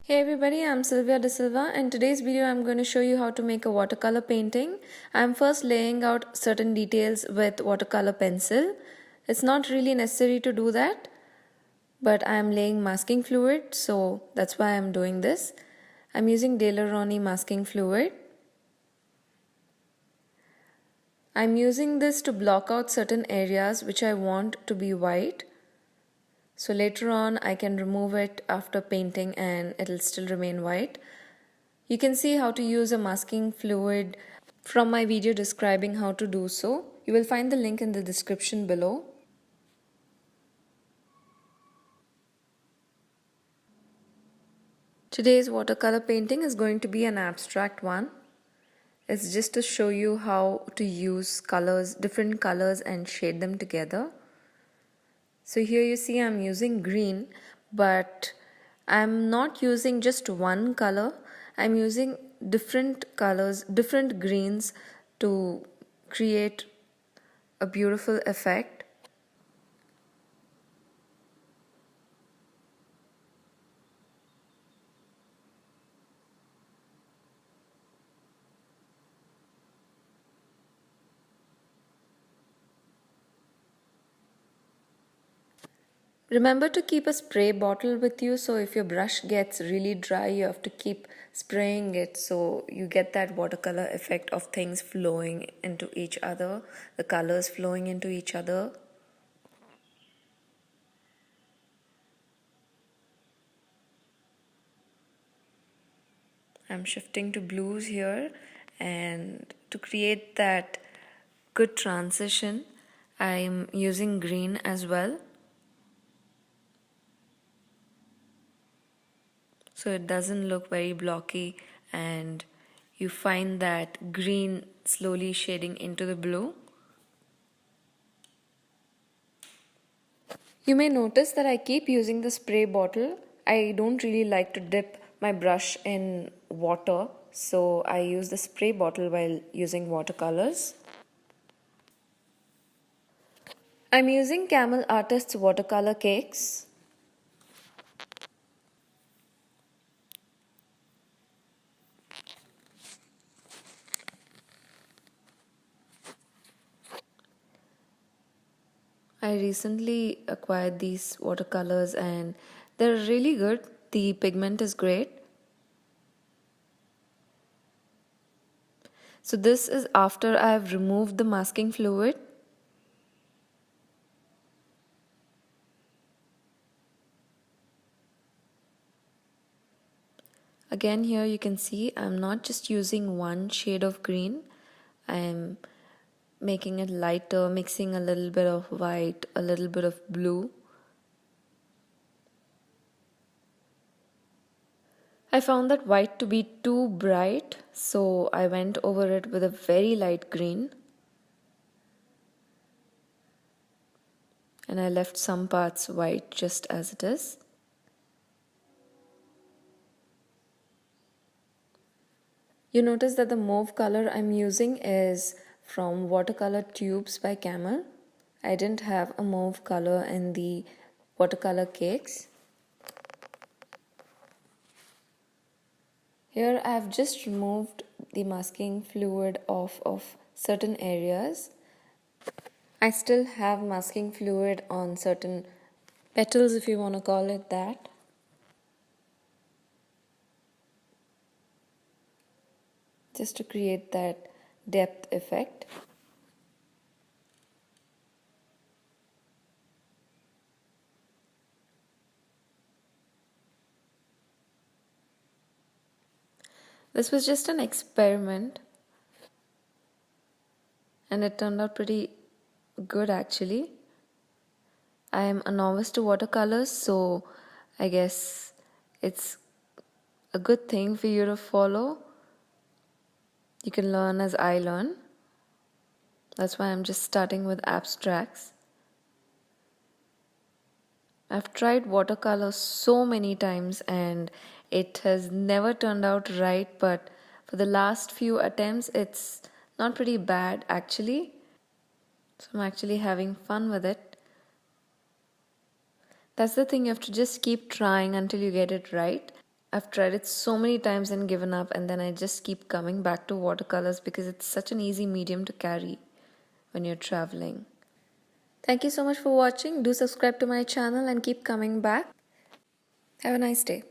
Hey everybody, I'm Sylvia D'Silva and today's video I'm going to show you how to make a watercolor painting. I'm first laying out certain details with watercolor pencil. It's not really necessary to do that, but I'm laying masking fluid, so that's why I'm doing this. I'm using Daler-Rowney Masking fluid. I'm using this to block out certain areas which I want to be white. So later on I can remove it after painting and it'll still remain white. You can see how to use a masking fluid from my video describing how to do so. You will find the link in the description below. Today's watercolor painting is going to be an abstract one. It's just to show you how to use colors, different colors, and shade them together. So here you see I'm using green, but I'm not using just one color. I'm using different colors, different greens to create a beautiful effect. Remember to keep a spray bottle with you, so if your brush gets really dry you have to keep spraying it so you get that watercolor effect of things flowing into each other, the colors flowing into each other. I'm shifting to blues here, and to create that good transition I'm using green as well, so it doesn't look very blocky and you find that green slowly shading into the blue. You may notice that I keep using the spray bottle. I don't really like to dip my brush in water, so I use the spray bottle while using watercolors. I'm using Camel Artist's watercolor cakes. I recently acquired these watercolors and they're really good. The pigment is great. So this is after I've removed the masking fluid. Again, here you can see I'm not just using one shade of green. I'm making it lighter, mixing a little bit of white, a little bit of blue. I found that white to be too bright, so I went over it with a very light green. And I left some parts white just as it is. You notice that the mauve color I'm using is from Watercolor Tubes by Camel. I didn't have a mauve color in the watercolor cakes. Here I have just removed the masking fluid off of certain areas. I still have masking fluid on certain petals, if you want to call it that. Just to create that depth effect. This was just an experiment and it turned out pretty good actually. I am a novice to watercolors, so I guess it's a good thing for you to follow. You can learn as I learn. That's why I'm just starting with abstracts. I've tried watercolor so many times and it has never turned out right, but for the last few attempts it's not pretty bad actually. So I'm actually having fun with it. That's the thing, you have to just keep trying until you get it right. I've tried it so many times and given up, and then I just keep coming back to watercolors because it's such an easy medium to carry when you're traveling. Thank you so much for watching. Do subscribe to my channel and keep coming back. Have a nice day.